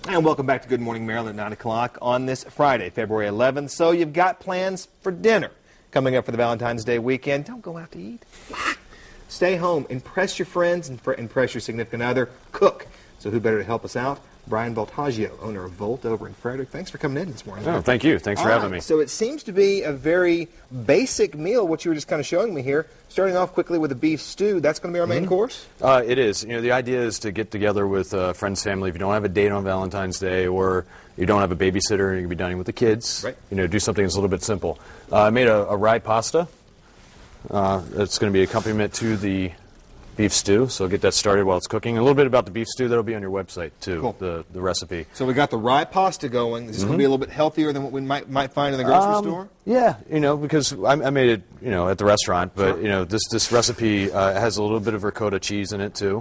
And welcome back to Good Morning Maryland at 9 o'clock on this Friday, February 11th. So you've got plans for dinner coming up for the Valentine's Day weekend. Don't go out to eat. Stay home. Impress your friends and impress your significant other. Cook. So who better to help us out? Brian Voltaggio, owner of Volt over in Frederick. Thanks for coming in this morning. Oh, thank you. Thanks for having me. So it seems to be a very basic meal, what you were just kind of showing me here. Starting off quickly with a beef stew. That's going to be our main course? It is. You know, the idea is to get together with friends, family. If you don't have a date on Valentine's Day or you don't have a babysitter and you can be dining with the kids, right. You know, do something that's a little bit simple. I made a rye pasta. That's going to be accompaniment to the beef stew, so get that started while it's cooking. A little bit about the beef stew, that'll be on your website too, cool. the recipe. So we got the rye pasta going. Is this going to be a little bit healthier than what we might find in the grocery store? Yeah, you know, because I made it, you know, at the restaurant, but you know, this recipe has a little bit of ricotta cheese in it too,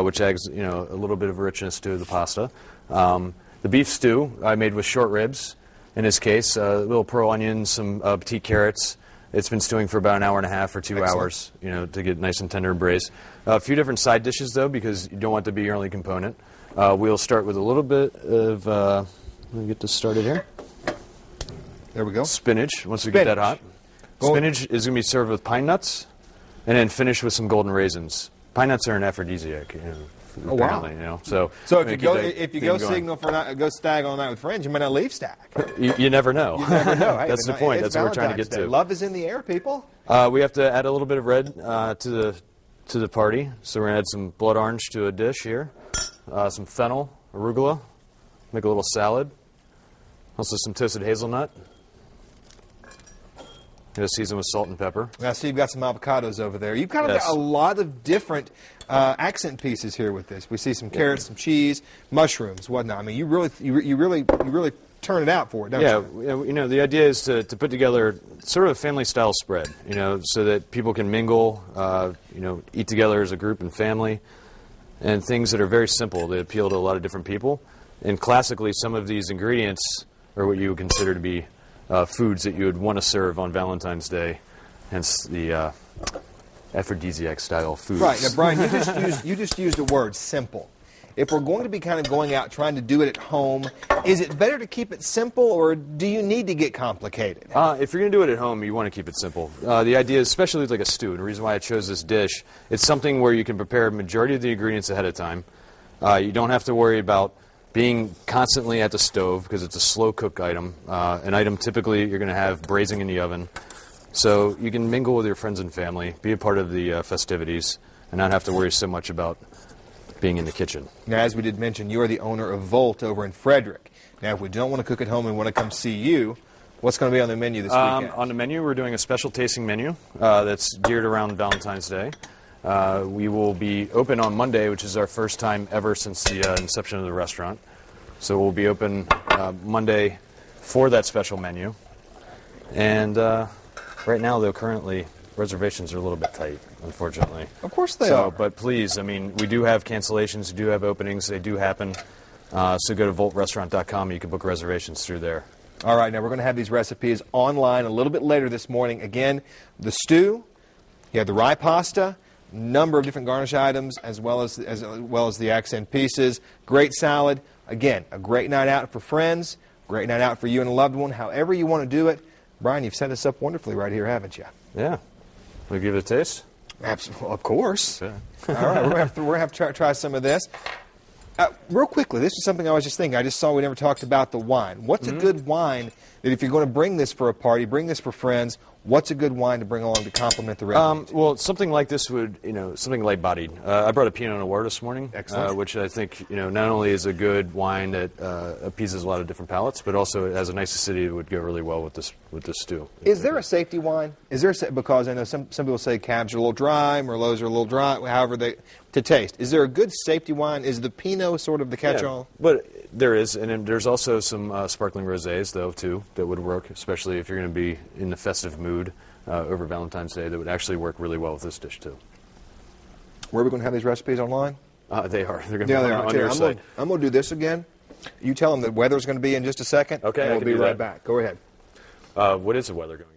which adds, you know, a little bit of richness to the pasta. The beef stew I made with short ribs. In this case, little pearl onions, some petite carrots. It's been stewing for about an hour and a half or 2 hours, you know, to get nice and tender and braised. A few different side dishes, though, because you don't want to be your only component. We'll start with a little bit of, let me get this started here. There we go. Spinach, once we get that hot. Spinach is going to be served with pine nuts, and then finish with some golden raisins. Pine nuts are an aphrodisiac, you know. Oh, wow. You know, so if you go signal for go stag all night with friends, you might not leave stag. You never know. You never know. Hey, That's the point. That's what we're trying to get to. Love is in the air, people. We have to add a little bit of red to the party. So we're gonna add some blood orange to a dish here, some fennel, arugula, make a little salad. Also some toasted hazelnut. Gonna season with salt and pepper. Now, see, you've got some avocados over there. You've kind of got a lot of different accent pieces here with this. We see some carrots, some cheese, mushrooms, whatnot. I mean, you really turn it out for it, don't you? Yeah, you know, the idea is to put together sort of a family-style spread, you know, so that people can mingle, you know, eat together as a group and family, and things that are very simple that appeal to a lot of different people. And classically, some of these ingredients are what you would consider to be foods that you would want to serve on Valentine's Day, hence the aphrodisiac-style foods. Right. Now, Brian, you just used the word simple. If we're going to be kind of going out trying to do it at home, is it better to keep it simple, or do you need to get complicated? If you're going to do it at home, you want to keep it simple. The idea is, especially with like a stew, and the reason why I chose this dish, it's something where you can prepare a majority of the ingredients ahead of time. You don't have to worry about being constantly at the stove because it's a slow cook item. An item typically you're going to have braising in the oven. So you can mingle with your friends and family, be a part of the festivities, and not have to worry so much about being in the kitchen. Now, as we did mention, you are the owner of Volt over in Frederick. Now, if we don't want to cook at home and want to come see you, what's going to be on the menu this weekend? On the menu, we're doing a special tasting menu that's geared around Valentine's Day. We will be open on Monday, which is our first time ever since the inception of the restaurant. So we'll be open Monday for that special menu. And right now, though, currently, reservations are a little bit tight, unfortunately. Of course they are. But please, I mean, we do have cancellations, we do have openings, they do happen. So go to voltrestaurant.com, you can book reservations through there. All right, now we're going to have these recipes online a little bit later this morning. Again, the stew, you have the rye pasta, number of different garnish items, as well as the accent pieces, great salad. Again, a great night out for friends, great night out for you and a loved one, however you want to do it. Brian, you've set us up wonderfully right here, haven't you? Yeah. Want to give it a taste? Absolutely, of course. Yeah. All right, we're going to have to try some of this. Real quickly, this is something I was just thinking. I just saw we never talked about the wine. What's a good wine that if you're going to bring this for a party, bring this for friends, what's a good wine to bring along to complement the rest? Well, something like this would, you know, something light-bodied. I brought a Pinot Noir this morning, which I think, you know, not only is a good wine that appeases a lot of different palates, but also it has a nice acidity that would go really well with this stew. Is there a safety wine? Is there because I know some people say Cabs are a little dry, Merlots are a little dry, however they to taste. Is there a good safety wine? Is the Pinot sort of the catch-all? Yeah, but there is, and then there's also some sparkling rosés, though, too, that would work, especially if you're going to be in the festive mood over Valentine's Day. That would actually work really well with this dish, too. Where are we going to have these recipes online? They are. They're going to be on your site. I'm going to do this again. You tell them the weather's going to be in just a second. Okay, and we'll be right back. Go ahead. What is the weather going to be?